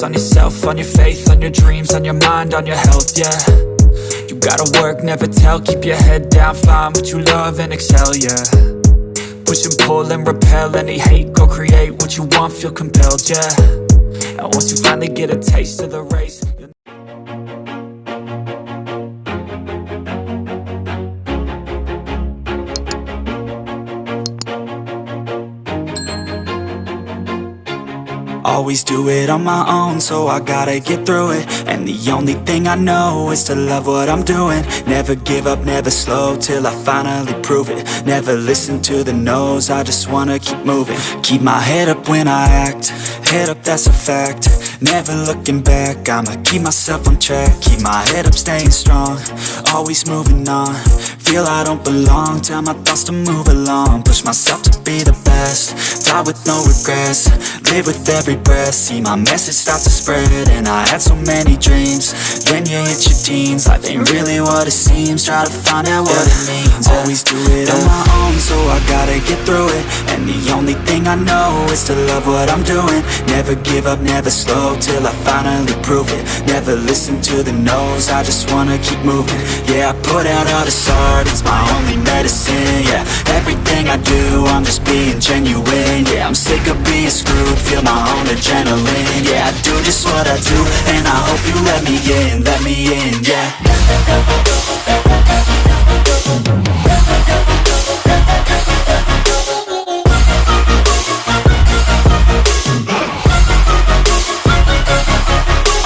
focus on yourself, on your faith, on your dreams, on your mind, on your health, yeah. You gotta work, never tell, keep your head down, find what you love and excel, yeah. Push and pull and repel any hate, go create what you want, feel compelled, yeah. And once you finally get a taste of the race, always do it on my own, so I gotta get through it. And the only thing I know is to love what I'm doing. Never give up, never slow, till I finally prove it. Never listen to the no's, I just wanna keep moving. Keep my head up when I act, head up, that's a fact. Never looking back, I'ma keep myself on track. Keep my head up, staying strong, always moving on. Feel I don't belong, tell my thoughts to move along. Push myself to be the best, die with no regrets. Live with every breath, see my message start to spread. And I had so many dreams, then you hit your teens. Life ain't really what it seems, try to find out what it means. Always do it on my own, so I gotta get through it. And the only thing I know is to love what I'm doing. Never give up, never slow, till I finally prove it. Never listen to the no's, I just wanna keep moving. Yeah, I put out all this art, it's my only medicine. Yeah, everything I do, I'm just being genuine. Yeah, I'm sick of being screwed, feel my own adrenaline. Yeah, I do just what I do, and I hope you let me in, yeah.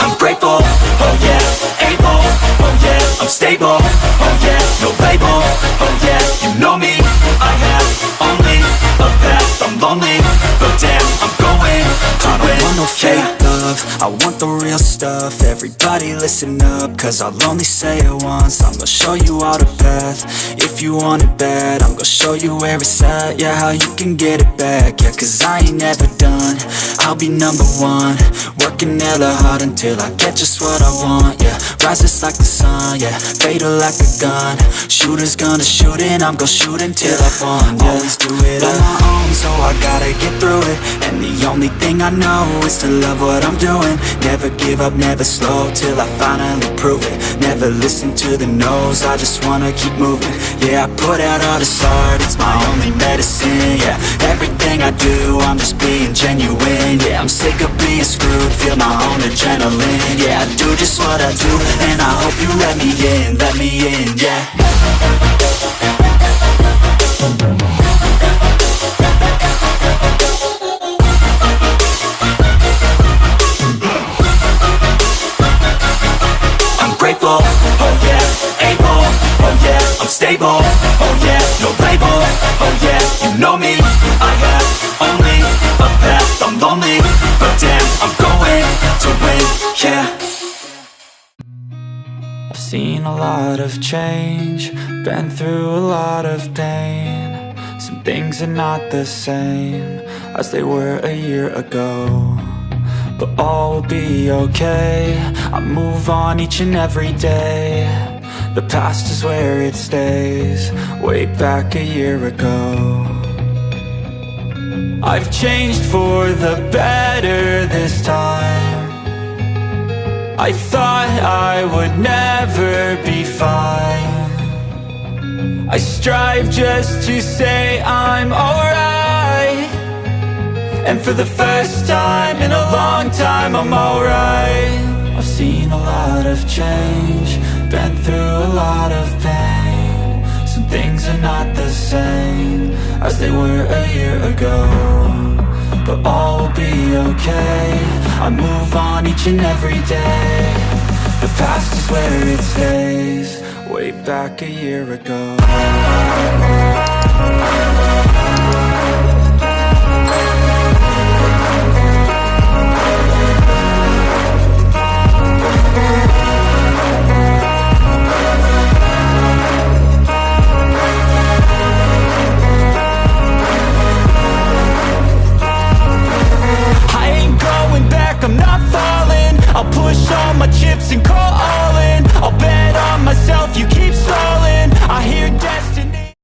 I'm grateful, oh yeah, able, oh yeah, I'm stable, oh yeah, no label, oh yeah, you know me, I have only a path, I'm lonely, but damn, I'm going to win. I don't want no fake love, I want the real stuff. Everybody listen up, cause I'll only say it once. I'm gonna show you all the path, if you want it bad. I'm gonna show you where it's at, yeah, how you can get it back. Yeah, cause I ain't never done, I'll be number one. Working hella hard until I get just what I want, yeah. Rises like the sun, yeah, fatal like a gun. Shooter's gonna shoot and I'm gonna shoot until I won, yeah. Always do it on my own, so I gotta get through it. And the only thing I know is to love what I'm doing. Never give up, never slow, till I finally prove it. Never listen to the no's, I just wanna keep moving. Yeah, I put out all this art, it's my only medicine. Yeah, everything I do, I'm just being genuine. Yeah, I'm sick of being screwed, feel my own adrenaline. Yeah, I do just what I do, and I hope you let me in, yeah. Grateful, oh yeah, able, oh yeah, I'm stable, oh yeah, no label, oh yeah, you know me, I have only a path, I'm lonely, but damn, I'm going to win, yeah. I've seen a lot of change, been through a lot of pain. Some things are not the same as they were a year ago, but all will be okay. I move on each and every day. The past is where it stays, way back a year ago. I've changed for the better this time. I thought I would never be fine. I strive just to say I'm alright. And for the first time in a long time, I'm alright. I've seen a lot of change, been through a lot of pain. Some things are not the same as they were a year ago, but all will be okay. I move on each and every day. The past is where it stays, way back a year ago.